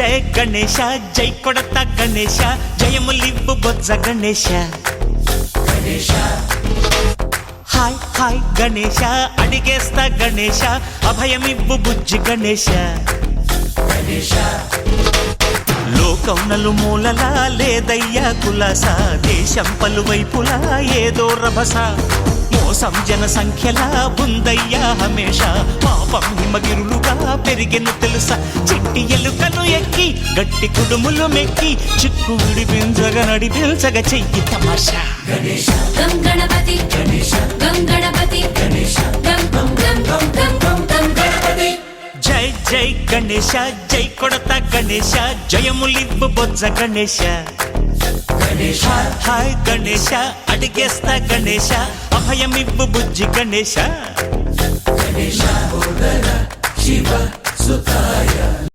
జయ గణేశ జై కొడత గణేశ జయములివ్వు బొజ్జ Ganesha hi hi Ganesha అడిగేస్తా Ganesha అభయమివ్వు బుజ్జి గణేశ లోకం నలుమూలలా లేదయ్యా కులాస దేశం పలువైపులా ఏదో రభస మోసం జన సంఖ్యలా ఉందయ్యా హమేష పాపం హిమగిరులుగా పెరిగెను తెలుసా చిట్టి ఎలుకను ఎక్కి గట్టి కుడుములు మెక్కి చిక్కు విడిపించగా నడిపించగా చెయ్యి తమాషా గం గణపతి గం గణపతి గం గం గం గం గం గం గం గణపతి జై జై గణేశ జై కొడత గణేశ జయములివ్వు బొజ్జ గణేశ హాయ్ గణేశ అడిగేస్తా గణేశ అభయమివ్వు బుజ్జి గణేశ శివ సుతాయ